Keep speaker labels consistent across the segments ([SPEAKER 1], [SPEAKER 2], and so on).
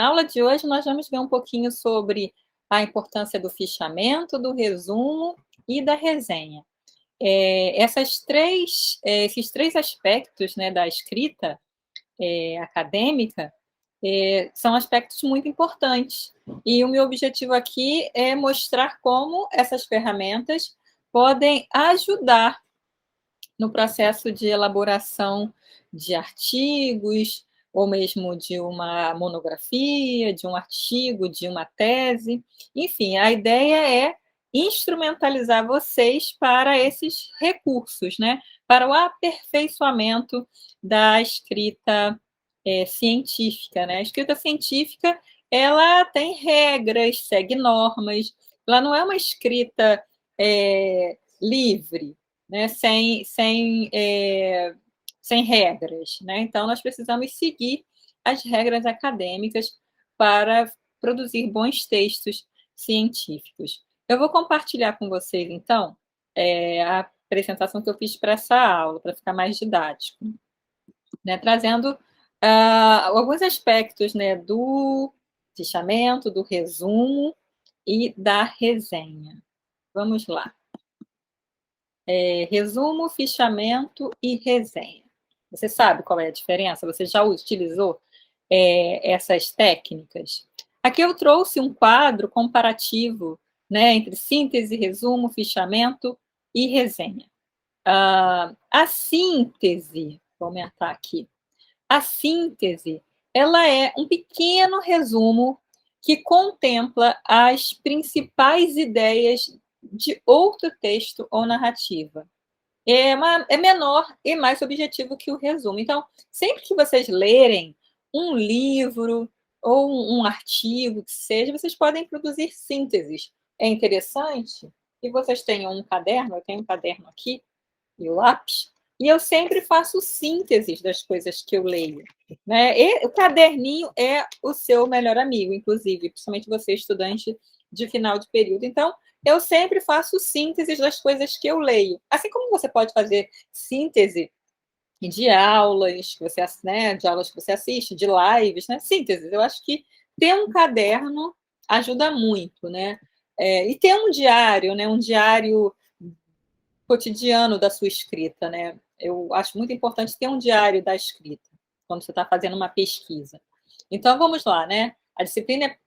[SPEAKER 1] Na aula de hoje, nós vamos ver um pouquinho sobre a importância do fichamento, do resumo e da resenha. Esses três aspectos, né, da escrita acadêmica são aspectos muito importantes. E o meu objetivo aqui é mostrar como essas ferramentas podem ajudar no processo de elaboração de artigos, ou mesmo de uma monografia, de um artigo, de uma tese. Enfim, a ideia é instrumentalizar vocês para esses recursos, né? Para o aperfeiçoamento da escrita científica, né? A escrita científica, ela tem regras, segue normas, ela não é uma escrita livre, né? Sem regras, né? Então, nós precisamos seguir as regras acadêmicas para produzir bons textos científicos. Eu vou compartilhar com vocês, então, a apresentação que eu fiz para essa aula, para ficar mais didático, né? Trazendo alguns aspectos, né, do fichamento, do resumo e da resenha. Vamos lá. Resumo, fichamento e resenha. Você sabe qual é a diferença? Você já utilizou essas técnicas? Aqui eu trouxe um quadro comparativo, né, entre síntese, resumo, fichamento e resenha. A síntese, vou aumentar aqui. A síntese, ela é um pequeno resumo que contempla as principais ideias de outro texto ou narrativa. É menor e mais objetivo que o resumo. Então, sempre que vocês lerem um livro ou um artigo, que seja, vocês podem produzir sínteses. É interessante que vocês tenham um caderno, eu tenho um caderno aqui, e o lápis, e eu sempre faço sínteses das coisas que eu leio, né? E o caderninho é o seu melhor amigo, inclusive, principalmente você, estudante de final de período. Então, eu sempre faço sínteses das coisas que eu leio. Assim como você pode fazer síntese de aulas, né, de aulas que você assiste, de lives, né? Sínteses. Eu acho que ter um caderno ajuda muito, né? E ter um diário, né? Um diário cotidiano da sua escrita, né? Eu acho muito importante ter um diário da escrita, quando você está fazendo uma pesquisa. Então, vamos lá, né? A disciplina é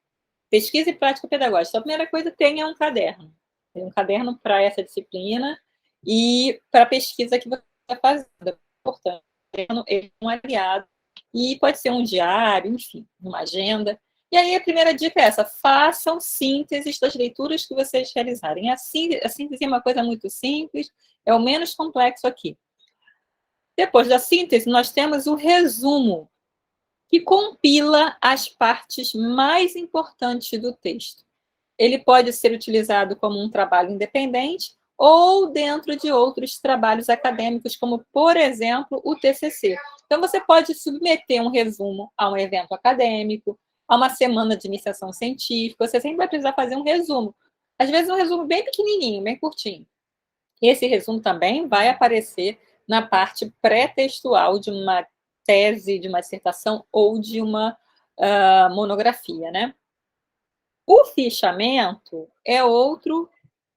[SPEAKER 1] pesquisa e prática pedagógica. Então, a primeira coisa, tenha um caderno. Tem um caderno para essa disciplina e para a pesquisa que você está fazendo. É importante. É um aliado. E pode ser um diário, enfim, uma agenda. E aí, a primeira dica é essa: façam sínteses das leituras que vocês realizarem. A síntese é uma coisa muito simples, é o menos complexo aqui. Depois da síntese, nós temos o resumo, que compila as partes mais importantes do texto. Ele pode ser utilizado como um trabalho independente ou dentro de outros trabalhos acadêmicos, como, por exemplo, o TCC. Então, você pode submeter um resumo a um evento acadêmico, a uma semana de iniciação científica. Você sempre vai precisar fazer um resumo. Às vezes, um resumo bem pequenininho, bem curtinho. Esse resumo também vai aparecer na parte pré-textual de uma tese, de uma dissertação ou de uma monografia, né? O fichamento é outro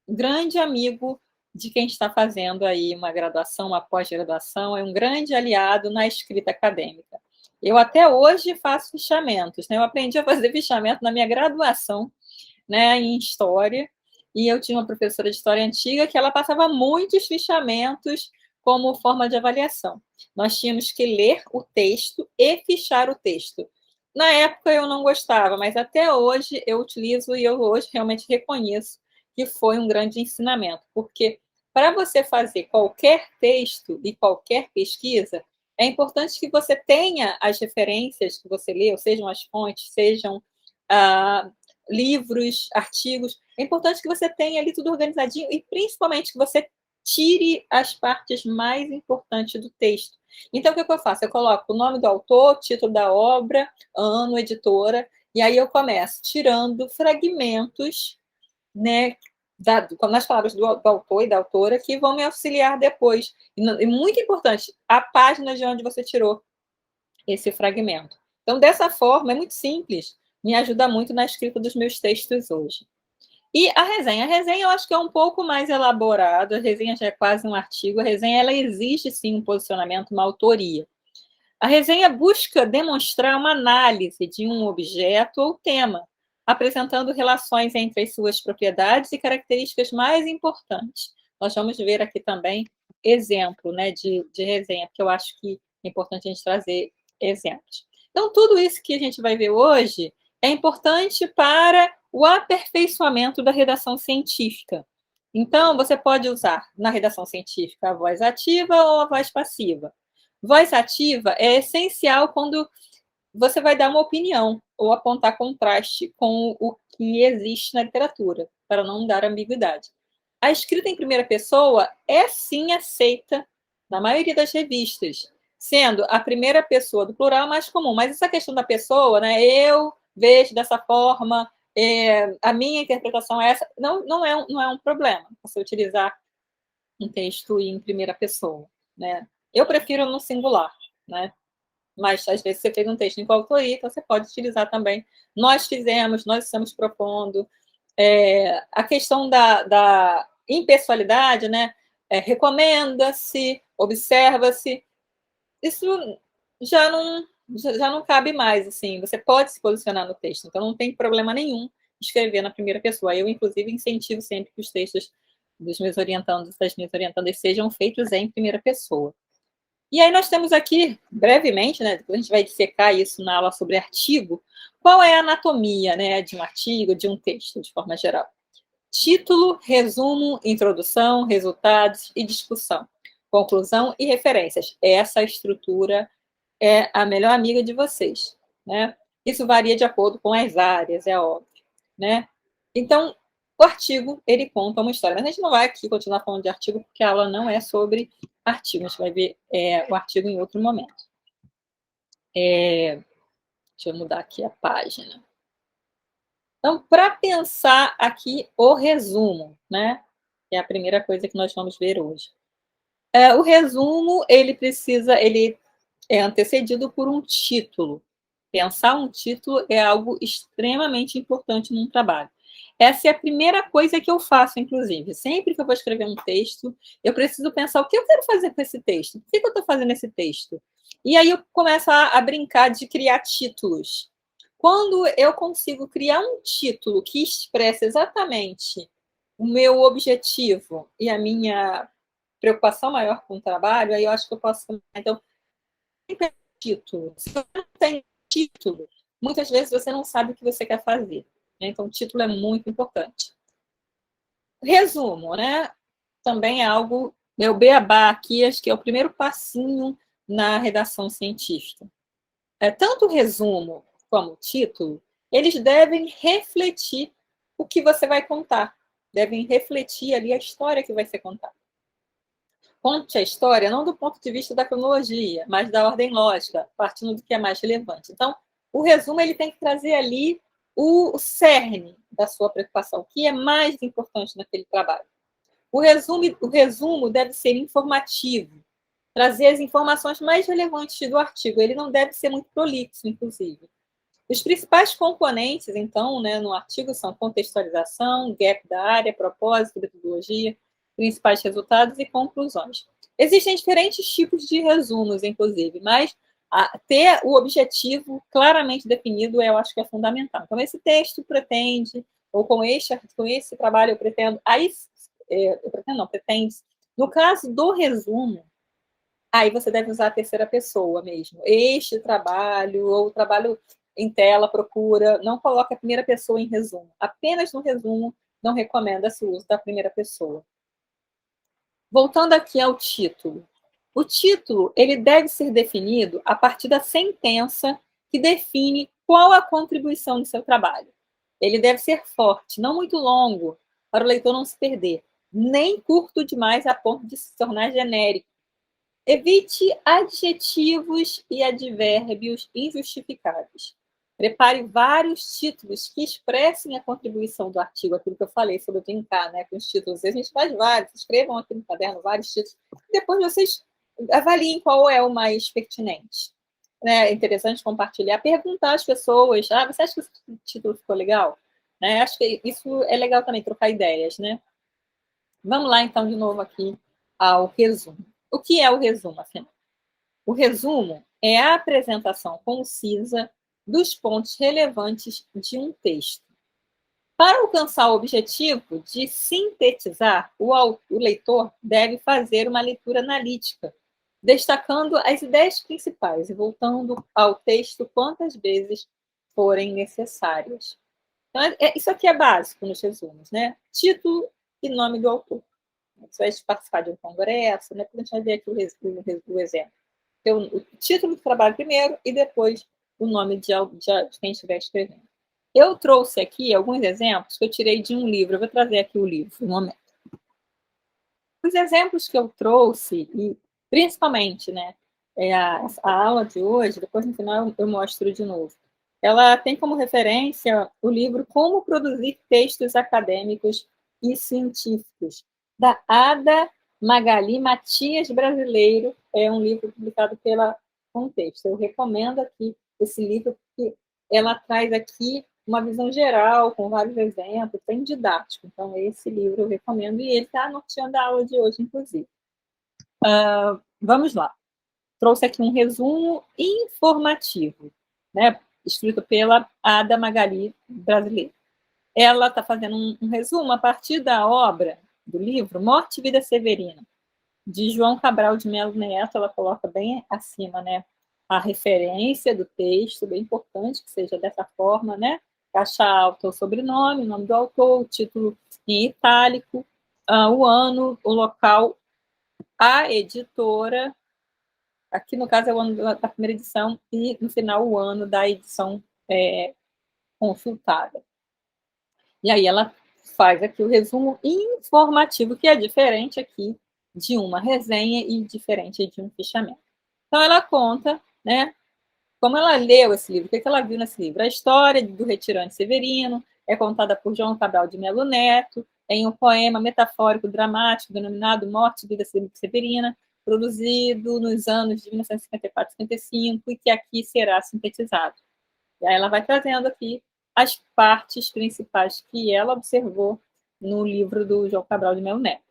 [SPEAKER 1] grande amigo de quem está fazendo aí uma graduação, uma pós-graduação, é um grande aliado na escrita acadêmica. Eu até hoje faço fichamentos, né? Eu aprendi a fazer fichamento na minha graduação, né, em História, e eu tinha uma professora de História antiga que ela passava muitos fichamentos como forma de avaliação. Nós tínhamos que ler o texto e fichar o texto. Na época eu não gostava, mas até hoje eu utilizo e eu hoje realmente reconheço que foi um grande ensinamento, porque para você fazer qualquer texto e qualquer pesquisa, é importante que você tenha as referências que você leu, sejam as fontes, sejam livros, artigos. É importante que você tenha ali tudo organizadinho e, principalmente, que você tire as partes mais importantes do texto. Então, o que eu faço? Eu coloco o nome do autor, título da obra, ano, editora, e aí eu começo tirando fragmentos, né, nas palavras do autor e da autora, que vão me auxiliar depois. E muito importante, a página de onde você tirou esse fragmento. Então, dessa forma, é muito simples. me ajuda muito na escrita dos meus textos hoje. E a resenha eu acho que é um pouco mais elaborada, a resenha já é quase um artigo, a resenha ela exige sim um posicionamento, uma autoria. A resenha busca demonstrar uma análise de um objeto ou tema, apresentando relações entre as suas propriedades e características mais importantes. Nós vamos ver aqui também exemplo, né, de resenha, porque eu acho que é importante a gente trazer exemplos. Então, tudo isso que a gente vai ver hoje é importante para o aperfeiçoamento da redação científica. Então, você pode usar na redação científica a voz ativa ou a voz passiva. Voz ativa é essencial quando você vai dar uma opinião ou apontar contraste com o que existe na literatura, para não dar ambiguidade. A escrita em primeira pessoa é sim aceita na maioria das revistas, sendo a primeira pessoa do plural mais comum. Mas essa questão da pessoa, né? Eu vejo dessa forma, a minha interpretação é essa, não é um problema você utilizar um texto em primeira pessoa, né? Eu prefiro no singular, né? Mas às vezes você fez um texto em coautoria, então você pode utilizar também. Nós fizemos, nós estamos propondo. A questão da impessoalidade, né? Recomenda-se, observa-se. Isso já não cabe mais, assim. Você pode se posicionar no texto, então não tem problema nenhum escrever na primeira pessoa. Eu, inclusive, incentivo sempre que os textos dos meus orientandos, das minhas orientandas, sejam feitos em primeira pessoa. E aí nós temos aqui, brevemente, né, a gente vai dissecar isso na aula sobre artigo, qual é a anatomia, né, de um artigo, de um texto, de forma geral. Título, resumo, introdução, resultados e discussão. Conclusão e referências. Essa estrutura é a melhor amiga de vocês, né? Isso varia de acordo com as áreas, é óbvio, né? Então, o artigo, ele conta uma história. Mas a gente não vai aqui continuar falando de artigo, porque a aula não é sobre artigo. A gente vai ver o artigo em outro momento. Deixa eu mudar aqui a página. Então, para pensar aqui o resumo, né? Que é a primeira coisa que nós vamos ver hoje. O resumo, ele é antecedido por um título. Pensar um título é algo extremamente importante num trabalho. Essa é a primeira coisa que eu faço, inclusive. Sempre que eu vou escrever um texto, eu preciso pensar o que eu quero fazer com esse texto. Por que eu estou fazendo esse texto? E aí eu começo a brincar de criar títulos. Quando eu consigo criar um título que expressa exatamente o meu objetivo e a minha preocupação maior com o trabalho, aí eu acho que eu posso... Então, título. Se você não tem título, muitas vezes você não sabe o que você quer fazer. Né? Então, o título é muito importante. Resumo, né? Também é algo, meu beabá aqui, acho que é o primeiro passinho na redação científica. Tanto o resumo como o título, eles devem refletir o que você vai contar. Devem refletir ali a história que vai ser contada. Conte a história não do ponto de vista da cronologia, mas da ordem lógica, partindo do que é mais relevante. Então, o resumo ele tem que trazer ali o cerne da sua preocupação, o que é mais importante naquele trabalho. O resumo deve ser informativo, trazer as informações mais relevantes do artigo. Ele não deve ser muito prolixo, inclusive. Os principais componentes, então, né, no artigo são contextualização, gap da área, propósito, metodologia, principais resultados e conclusões. Existem diferentes tipos de resumos, inclusive, mas ter o objetivo claramente definido, eu acho que é fundamental. Então, esse texto pretende, ou com esse trabalho eu pretendo, pretende. No caso do resumo, aí você deve usar a terceira pessoa mesmo. Este trabalho, ou o trabalho em tela, procura, não coloque a primeira pessoa em resumo. Apenas no resumo não recomenda-se o uso da primeira pessoa. Voltando aqui ao título. O título ele deve ser definido a partir da sentença que define qual a contribuição do seu trabalho. Ele deve ser forte, não muito longo, para o leitor não se perder, nem curto demais a ponto de se tornar genérico. Evite adjetivos e advérbios injustificáveis. Prepare vários títulos que expressem a contribuição do artigo, aquilo que eu falei sobre o brincar, né, com os títulos. A gente faz vários, escrevam aqui no caderno vários títulos, depois vocês avaliem qual é o mais pertinente. né, é interessante compartilhar, perguntar às pessoas, você acha que esse título ficou legal? Né? Acho que isso é legal também, trocar ideias, né? Vamos lá, então, de novo aqui ao resumo. O que é o resumo, afinal? O resumo é a apresentação concisa dos pontos relevantes de um texto. Para alcançar o objetivo de sintetizar, o leitor deve fazer uma leitura analítica, destacando as ideias principais e voltando ao texto quantas vezes forem necessárias. Então, isso aqui é básico nos resumos, né? Título e nome do autor. Você vai participar de um congresso, né? A gente vai ver aqui o exemplo. Então, o título do trabalho primeiro e depois o nome de quem estiver escrevendo. Eu trouxe aqui alguns exemplos que eu tirei de um livro. Eu vou trazer aqui o livro, um momento. Os exemplos que eu trouxe, e principalmente, né, a aula de hoje, depois no final eu mostro de novo. Ela tem como referência o livro Como Produzir Textos Acadêmicos e Científicos, da Ada Magali Matias Brasileiro. É um livro publicado pela Contexto. Eu recomendo aqui esse livro, porque ela traz aqui uma visão geral, com vários exemplos, bem didático. Então, esse livro eu recomendo, e ele está norteando a aula de hoje, inclusive. Vamos lá. Trouxe aqui um resumo informativo, né, escrito pela Ada Magali Brasileiro. Ela está fazendo um resumo a partir da obra, do livro Morte e Vida Severina, de João Cabral de Melo Neto. Ela coloca bem acima, né, a referência do texto, bem importante que seja dessa forma, né? Caixa alta, o sobrenome, o nome do autor, o título em itálico, o ano, o local, a editora. Aqui, no caso, é o ano da primeira edição e, no final, o ano da edição consultada. E aí ela faz aqui o resumo informativo, que é diferente aqui de uma resenha e diferente de um fichamento. Então, ela conta, né, como ela leu esse livro, o que ela viu nesse livro. A história do retirante Severino é contada por João Cabral de Melo Neto, em um poema metafórico dramático denominado Morte e Vida Severina, produzido nos anos de 1954 e 55, e que aqui será sintetizado. E aí ela vai trazendo aqui as partes principais que ela observou no livro do João Cabral de Melo Neto.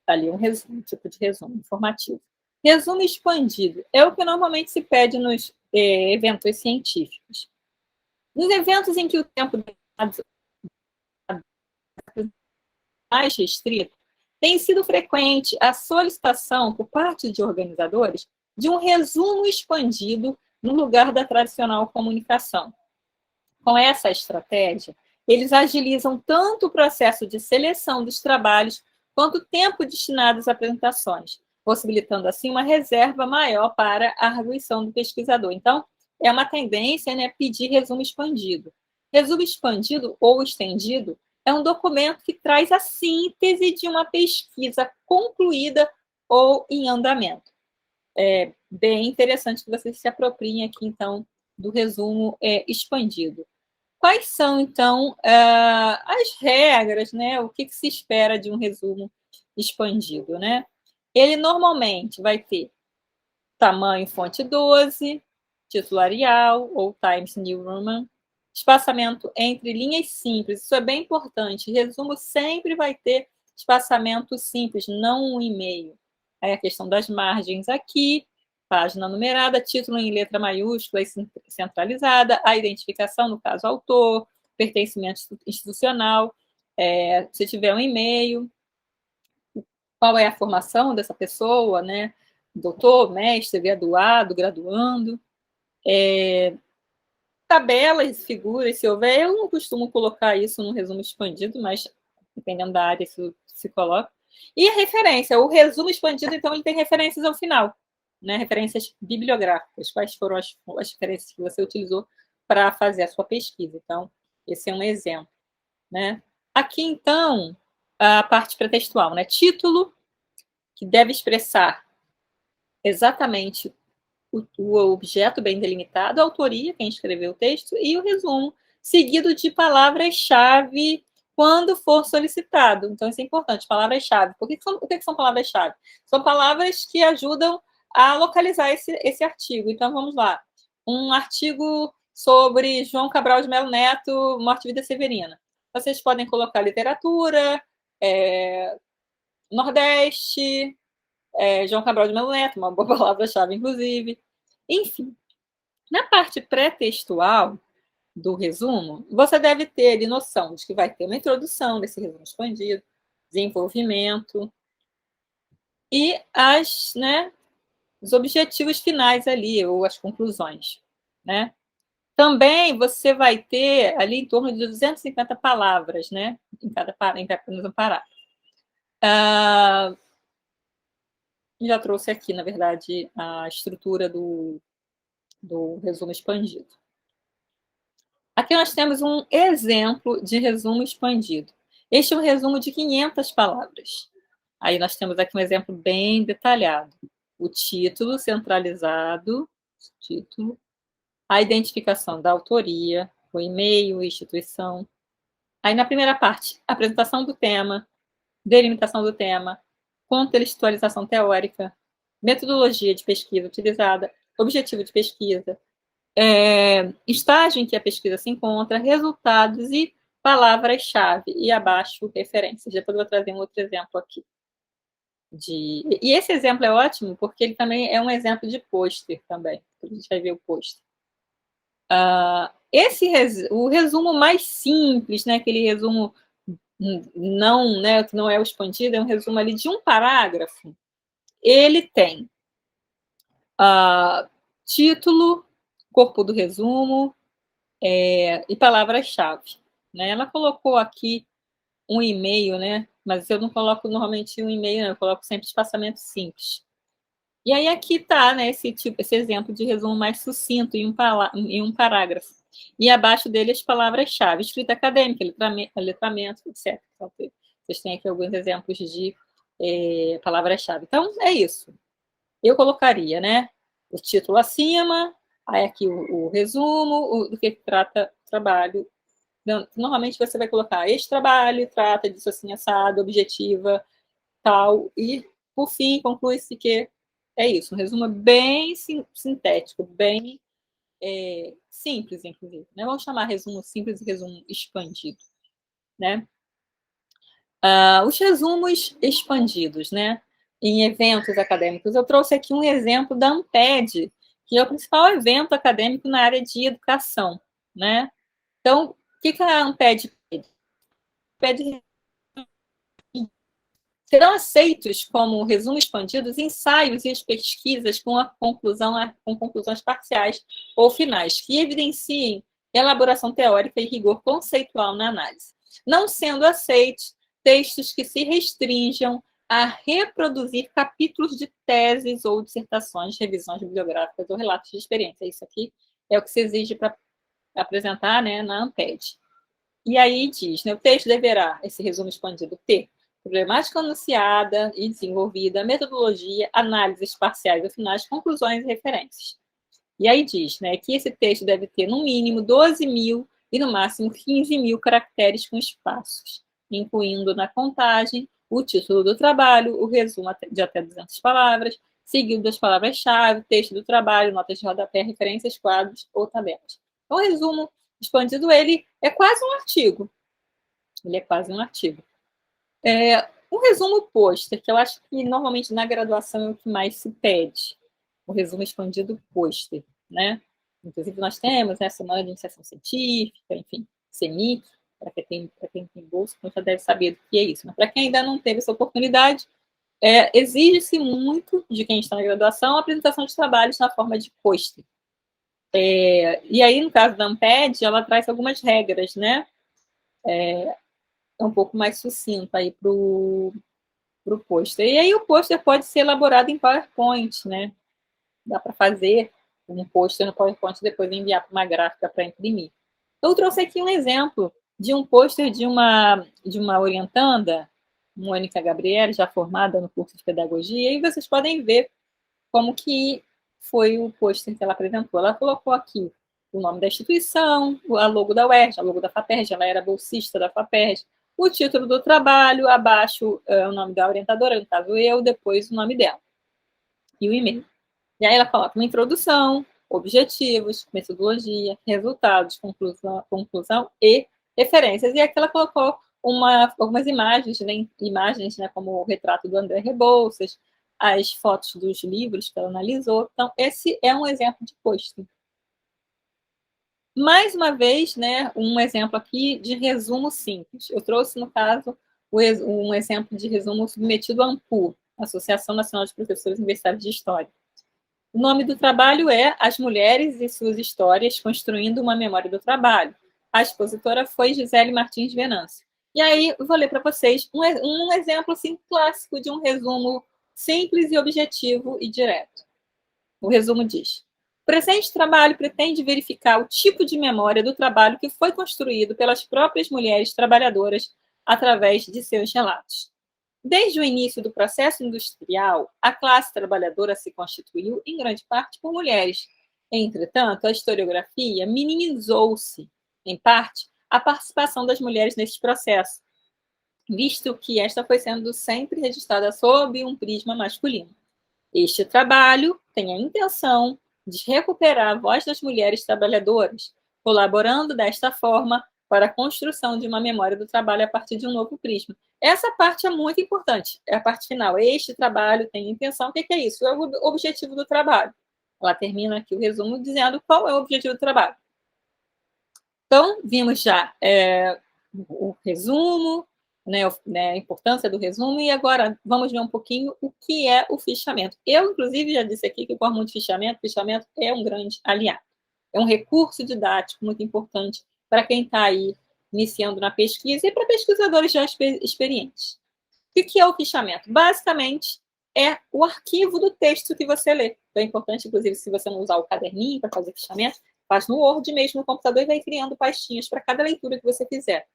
[SPEAKER 1] Está ali um resumo, um tipo de resumo informativo. Resumo expandido é o que normalmente se pede nos eventos científicos. Nos eventos em que o tempo é mais restrito, tem sido frequente a solicitação por parte de organizadores de um resumo expandido no lugar da tradicional comunicação. Com essa estratégia, eles agilizam tanto o processo de seleção dos trabalhos quanto o tempo destinado às apresentações, possibilitando assim uma reserva maior para a arguição do pesquisador. Então, é uma tendência, né, pedir resumo expandido. Resumo expandido ou estendido é um documento que traz a síntese de uma pesquisa concluída ou em andamento. É bem interessante que vocês se apropriem aqui, então, do resumo expandido. Quais são, então, as regras, né? O que se espera de um resumo expandido, né? Ele normalmente vai ter tamanho fonte 12, título Arial ou Times New Roman, espaçamento entre linhas simples, isso é bem importante. Resumo sempre vai ter espaçamento simples, não um e-mail. Aí a questão das margens aqui, página numerada, título em letra maiúscula e centralizada, a identificação, no caso, autor, pertencimento institucional, se tiver um e-mail, qual é a formação dessa pessoa, né? Doutor, mestre, graduado, graduando. Tabelas, figuras, se houver, eu não costumo colocar isso no resumo expandido, mas dependendo da área, isso se coloca. E a referência, o resumo expandido, então, ele tem referências ao final, né? Referências bibliográficas, quais foram as referências que você utilizou para fazer a sua pesquisa. Então, esse é um exemplo, né? Aqui, então, a parte pretextual, né? Título, que deve expressar exatamente o objeto bem delimitado, a autoria, quem escreveu o texto, e o resumo, seguido de palavras-chave quando for solicitado. Então, isso é importante, palavras-chave. O que são palavras-chave? São palavras que ajudam a localizar esse artigo. Então, vamos lá. um artigo sobre João Cabral de Melo Neto, Morte e Vida Severina. Vocês podem colocar literatura, Nordeste, João Cabral de Melo Neto, uma boa palavra-chave, inclusive. Enfim, na parte pré-textual do resumo, você deve ter noção de que vai ter uma introdução desse resumo expandido, desenvolvimento e os objetivos finais ali, ou as conclusões, né? Também você vai ter ali em torno de 250 palavras, né? Em cada parágrafo. Já trouxe aqui, na verdade, a estrutura do resumo expandido. Aqui nós temos um exemplo de resumo expandido. Este é um resumo de 500 palavras. Aí nós temos aqui um exemplo bem detalhado. O título centralizado, a identificação da autoria, o e-mail, instituição. Aí na primeira parte, apresentação do tema, delimitação do tema, contextualização teórica, metodologia de pesquisa utilizada, objetivo de pesquisa, estágio em que a pesquisa se encontra, resultados e palavras-chave, e abaixo referências. Depois eu vou trazer um outro exemplo aqui. E esse exemplo é ótimo, porque ele também é um exemplo de pôster também. A gente vai ver o pôster. O resumo mais simples, né, aquele resumo que não é o expandido, é um resumo ali de um parágrafo. Ele tem título, corpo do resumo e palavras-chave. Né? Ela colocou aqui um e-mail, né? Mas eu não coloco normalmente um e-mail, não, eu coloco sempre espaçamento simples. E aí aqui está, né, esse exemplo de resumo mais sucinto em um parágrafo. E abaixo dele as palavras-chave, escrita acadêmica, letramento, etc. Então, vocês têm aqui alguns exemplos de palavras-chave. Então, é isso. Eu colocaria, né, o título acima, aí aqui o resumo do que trata o trabalho. Normalmente você vai colocar este trabalho, trata disso assim, assado, objetiva, tal, e por fim conclui-se que é isso, um resumo bem sintético, bem simples, inclusive. Né? Vamos chamar resumo simples e resumo expandido. Né? Os resumos expandidos, né? Em eventos acadêmicos. Eu trouxe aqui um exemplo da Amped, que é o principal evento acadêmico na área de educação. Né? Então, o que a Amped pede? Serão aceitos como resumo expandido os ensaios e as pesquisas com conclusões parciais ou finais, que evidenciem elaboração teórica e rigor conceitual na análise. Não sendo aceitos textos que se restringam a reproduzir capítulos de teses ou dissertações, revisões bibliográficas ou relatos de experiência. Isso aqui é o que se exige para apresentar, né, na Amped. E aí diz, né, o texto deverá, esse resumo expandido, ter problemática anunciada e desenvolvida, metodologia, análises parciais ou finais, conclusões e referências. E aí diz, né, que esse texto deve ter, no mínimo, 12.000 e, no máximo, 15.000 caracteres com espaços, incluindo na contagem o título do trabalho, o resumo de até 200 palavras, seguido das palavras-chave, texto do trabalho, notas de rodapé, referências, quadros ou tabelas. Então, o resumo expandido, ele é quase um artigo. Ele é quase um artigo. Um resumo pôster, que eu acho que normalmente na graduação é o que mais se pede. O resumo expandido pôster, né? Inclusive nós temos, né, Semana de Iniciação Científica, enfim, CENIC, para quem tem bolsa, então já deve saber do que é isso. Mas para quem ainda não teve essa oportunidade, exige-se muito de quem está na graduação a apresentação de trabalhos na forma de pôster. E aí, no caso da Amped, ela traz algumas regras, né? É um pouco mais sucinto aí para o pôster. E aí o pôster pode ser elaborado em PowerPoint, né? Dá para fazer um pôster no PowerPoint e depois enviar para uma gráfica para imprimir. Eu trouxe aqui um exemplo de um pôster de uma orientanda, Mônica Gabriele, já formada no curso de pedagogia, e vocês podem ver como que foi o pôster que ela apresentou. Ela colocou aqui o nome da instituição, a logo da UERJ, a logo da FAPERJ, ela era bolsista da FAPERJ, o título do trabalho, abaixo o nome da orientadora, no caso eu, depois o nome dela e o e-mail. E aí ela coloca uma introdução, objetivos, metodologia, resultados, conclusão e referências. E aqui ela colocou algumas imagens, né, como o retrato do André Rebouças, as fotos dos livros que ela analisou. Então, esse é um exemplo de pôster. Mais uma vez, né, um exemplo aqui de resumo simples. Eu trouxe, no caso, um exemplo de resumo submetido à ANPU, Associação Nacional de Professores Universitários de História. O nome do trabalho é As Mulheres e Suas Histórias, Construindo uma Memória do Trabalho. A expositora foi Gisele Martins Venâncio. E aí, eu vou ler para vocês um exemplo assim, clássico de um resumo simples e objetivo e direto. O resumo diz: o presente trabalho pretende verificar o tipo de memória do trabalho que foi construído pelas próprias mulheres trabalhadoras através de seus relatos. Desde o início do processo industrial, a classe trabalhadora se constituiu, em grande parte, por mulheres. Entretanto, a historiografia minimizou-se, em parte, a participação das mulheres nesse processo, visto que esta foi sendo sempre registrada sob um prisma masculino. Este trabalho tem a intenção de recuperar a voz das mulheres trabalhadoras, colaborando desta forma para a construção de uma memória do trabalho a partir de um novo prisma. Essa parte é muito importante, é a parte final. Este trabalho tem intenção. O que é isso? É o objetivo do trabalho. Ela termina aqui o resumo dizendo qual é o objetivo do trabalho. Então, vimos já o resumo, né, a importância do resumo, e agora vamos ver um pouquinho o que é o fichamento. Eu, inclusive, já disse aqui que eu gosto muito de fichamento é um grande aliado. É um recurso didático muito importante para quem está aí iniciando na pesquisa e para pesquisadores já experientes. O que é o fichamento? Basicamente, é o arquivo do texto que você lê. Então, é importante, inclusive, se você não usar o caderninho para fazer fichamento, faz no Word mesmo no computador e vai criando pastinhas para cada leitura que você fizer.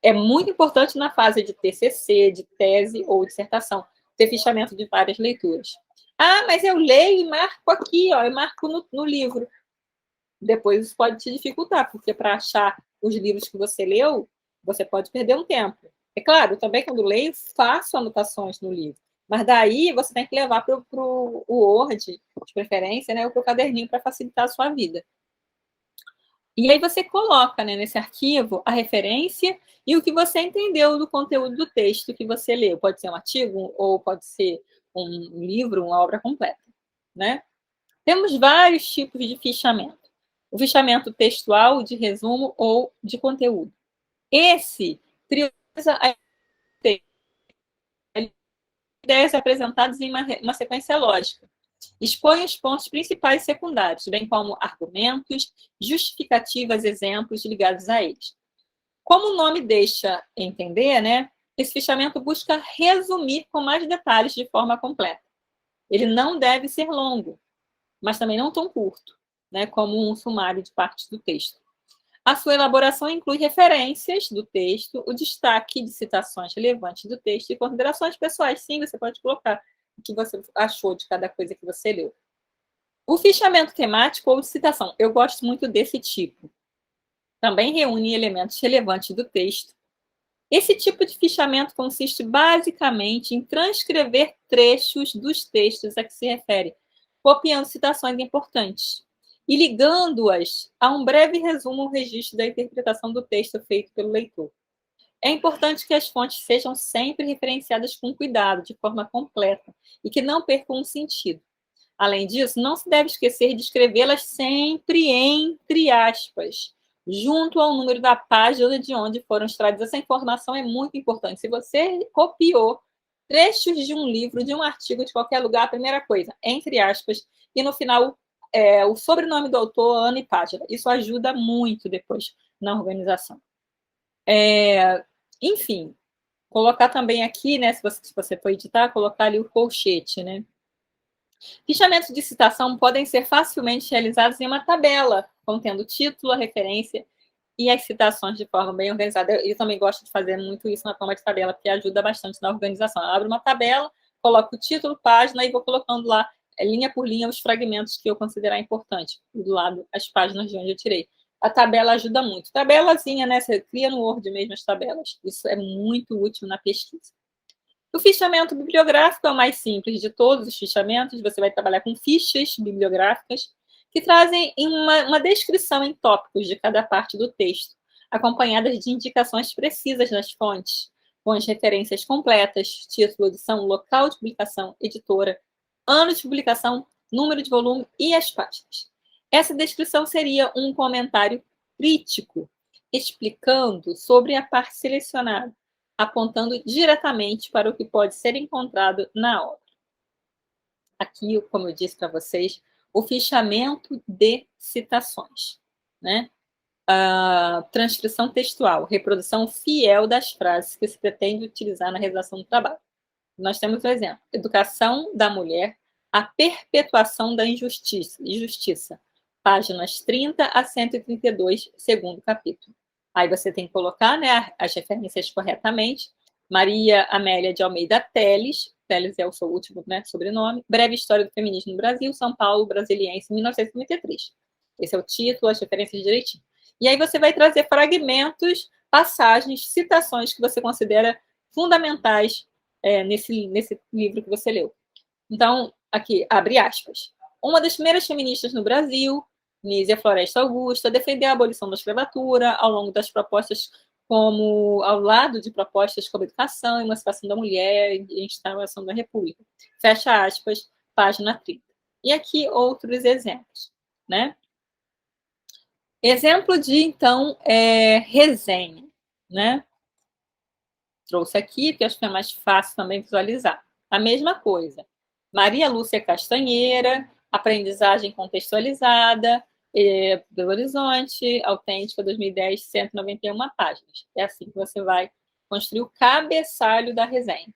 [SPEAKER 1] É muito importante na fase de TCC, de tese ou dissertação, ter fichamento de várias leituras. Ah, mas eu leio e marco aqui, ó, eu marco no livro. Depois isso pode te dificultar, porque para achar os livros que você leu, você pode perder um tempo. É claro, eu também, quando leio, faço anotações no livro. Mas daí você tem que levar para o Word, de preferência, né, ou para o caderninho para facilitar a sua vida. E aí você coloca, né, nesse arquivo a referência e o que você entendeu do conteúdo do texto que você leu. Pode ser um artigo ou pode ser um livro, uma obra completa, né? Temos vários tipos de fichamento. O fichamento textual, de resumo ou de conteúdo. Esse prioriza ideias apresentadas em uma sequência lógica. Expõe os pontos principais e secundários, bem como argumentos, justificativas, exemplos ligados a eles. Como o nome deixa entender, né, esse fichamento busca resumir com mais detalhes de forma completa. Ele não deve ser longo, mas também não tão curto, né, como um sumário de partes do texto. A sua elaboração inclui referências do texto, o destaque de citações relevantes do texto e considerações pessoais. Sim, você pode colocar o que você achou de cada coisa que você leu. O fichamento temático ou de citação. Eu gosto muito desse tipo. Também reúne elementos relevantes do texto. Esse tipo de fichamento consiste basicamente em transcrever trechos dos textos a que se refere, copiando citações importantes e ligando-as a um breve resumo ou registro da interpretação do texto feito pelo leitor. É importante que as fontes sejam sempre referenciadas com cuidado, de forma completa, e que não percam o sentido. Além disso, não se deve esquecer de escrevê-las sempre entre aspas, junto ao número da página de onde foram extraídas. Essa informação é muito importante. Se você copiou trechos de um livro, de um artigo, de qualquer lugar, a primeira coisa, entre aspas, e no final o sobrenome do autor, ano e página. Isso ajuda muito depois na organização. Enfim, colocar também aqui, né, se você for editar, colocar ali o colchete, né? Fichamentos de citação podem ser facilmente realizados em uma tabela, contendo o título, a referência e as citações de forma bem organizada. Eu também gosto de fazer muito isso na forma de tabela, porque ajuda bastante na organização. Eu abro uma tabela, coloco o título, página e vou colocando lá, linha por linha, os fragmentos que eu considerar importante. Do lado, as páginas de onde eu tirei. A tabela ajuda muito. Tabelazinha, né? Você cria no Word mesmo as tabelas. Isso é muito útil na pesquisa. O fichamento bibliográfico é o mais simples de todos os fichamentos. Você vai trabalhar com fichas bibliográficas que trazem uma descrição em tópicos de cada parte do texto, acompanhadas de indicações precisas nas fontes, com as referências completas, título, edição, local de publicação, editora, ano de publicação, número de volume e as páginas. Essa descrição seria um comentário crítico, explicando sobre a parte selecionada, apontando diretamente para o que pode ser encontrado na obra. Aqui, como eu disse para vocês, o fichamento de citações, né? A transcrição textual, reprodução fiel das frases que se pretende utilizar na redação do trabalho. Nós temos o exemplo: educação da mulher, a perpetuação da injustiça, páginas 30 a 132, segundo capítulo. Aí você tem que colocar, né, as referências corretamente. Maria Amélia de Almeida Teles é o seu último, né, sobrenome. Breve História do Feminismo no Brasil, São Paulo, Brasiliense, 1953. Esse é o título, as referências direitinho. E aí você vai trazer fragmentos, passagens, citações que você considera fundamentais nesse livro que você leu. Então, aqui, abre aspas. Uma das primeiras feministas no Brasil, Nízia Floresta Augusta, defendeu a abolição da escravatura ao longo das propostas como ao lado de propostas como educação, emancipação da mulher e instauração da república. Fecha aspas, página 30. E aqui outros exemplos, né? Exemplo de, então, resenha, né? Trouxe aqui, porque acho que é mais fácil também visualizar. A mesma coisa. Maria Lúcia Castanheira, aprendizagem contextualizada, Belo Horizonte, autêntica, 2010, 191 páginas. É assim que você vai construir o cabeçalho da resenha,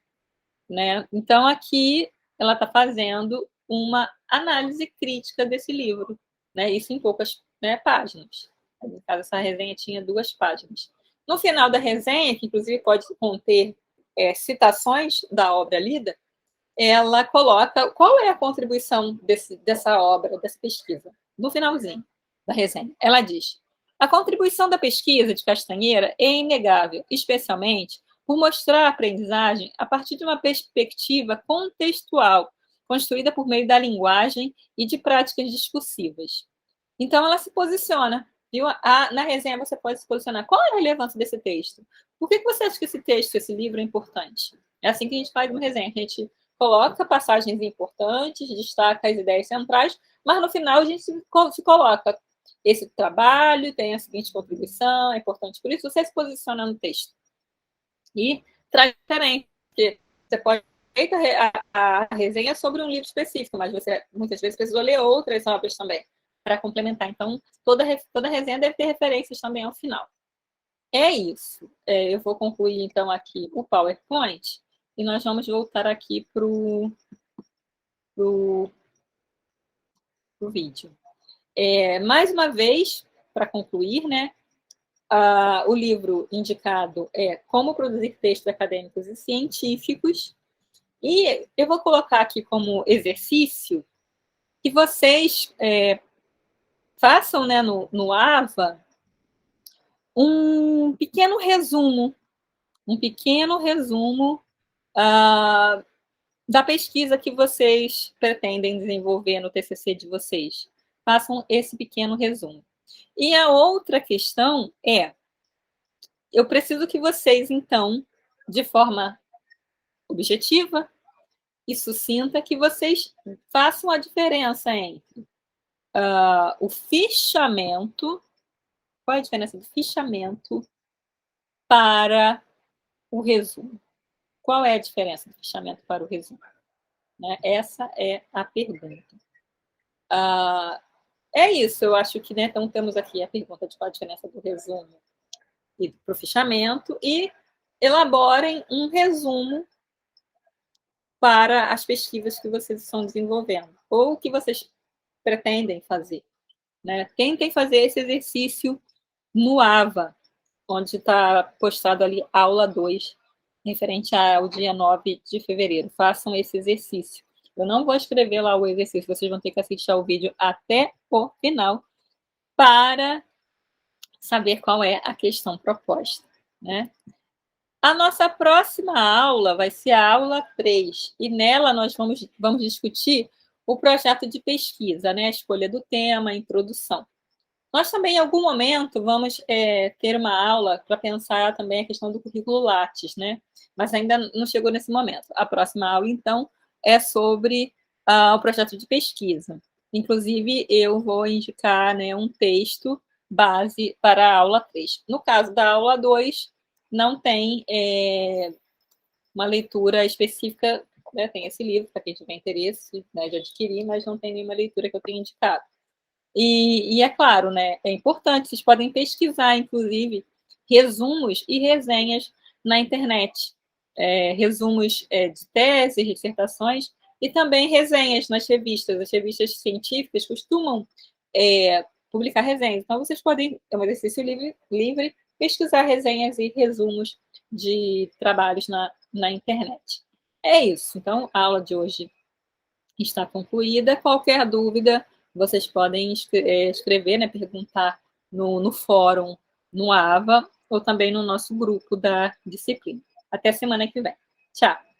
[SPEAKER 1] né? Então, aqui ela está fazendo uma análise crítica desse livro, né? Isso em poucas, né, páginas. No caso, essa resenha tinha 2 páginas. No final da resenha, que inclusive pode conter citações da obra lida, ela coloca qual é a contribuição dessa obra, dessa pesquisa. No finalzinho da resenha, ela diz: a contribuição da pesquisa de Castanheira é inegável, especialmente por mostrar a aprendizagem a partir de uma perspectiva contextual, construída por meio da linguagem e de práticas discursivas. Então, ela se posiciona. Viu? Na resenha, você pode se posicionar. Qual é a relevância desse texto? Por que você acha que esse texto, esse livro é importante? É assim que a gente faz uma resenha. A gente coloca passagens importantes, destaca as ideias centrais, mas no final a gente se coloca. Esse trabalho tem a seguinte contribuição, é importante por isso. Você se posiciona no texto. E traz diferente, porque você pode a resenha sobre um livro específico, mas você muitas vezes precisou ler outras obras também para complementar. Então, toda resenha deve ter referências também ao final. É isso. Eu vou concluir, então, aqui o PowerPoint e nós vamos voltar aqui para o vídeo. Mais uma vez, para concluir, né, o livro indicado é Como Produzir Textos Acadêmicos e Científicos. E eu vou colocar aqui como exercício que vocês façam, né, no AVA um pequeno resumo da pesquisa que vocês pretendem desenvolver no TCC de vocês. Façam esse pequeno resumo. E a outra questão eu preciso que vocês, então, de forma objetiva e sucinta, que vocês façam a diferença entre o fichamento. Qual é a diferença do fichamento para o resumo? Qual é a diferença do fichamento para o resumo? Né? Essa é a pergunta. É isso, eu acho que, né, então temos aqui a pergunta de qual a diferença do resumo e para o fichamento, e elaborem um resumo para as pesquisas que vocês estão desenvolvendo, ou que vocês pretendem fazer. Né? Tentem fazer esse exercício no AVA, onde está postado ali aula 2, referente ao dia 9 de fevereiro. Façam esse exercício. Eu não vou escrever lá o exercício, vocês vão ter que assistir ao vídeo até o final para saber qual é a questão proposta. Né? A nossa próxima aula vai ser a aula 3, e nela nós vamos discutir o projeto de pesquisa, né? A escolha do tema, a introdução. Nós também, em algum momento, vamos ter uma aula para pensar também a questão do currículo Lattes, né? Mas ainda não chegou nesse momento. A próxima aula, então, é sobre o projeto de pesquisa. Inclusive, eu vou indicar, né, um texto base para a aula 3. No caso da aula 2, não tem uma leitura específica, né? Tem esse livro, para quem tiver interesse, né, de adquirir, mas não tem nenhuma leitura que eu tenha indicado. E é claro, né, é importante, vocês podem pesquisar, inclusive, resumos e resenhas na internet. Resumos de teses, dissertações, e também resenhas nas revistas. As revistas científicas costumam publicar resenhas. Então, vocês podem, é um exercício livre, pesquisar resenhas e resumos de trabalhos na internet. É isso. Então, a aula de hoje está concluída. Qualquer dúvida, vocês podem escrever, né, perguntar no fórum, no AVA, ou também no nosso grupo da disciplina. Até semana que vem. Tchau!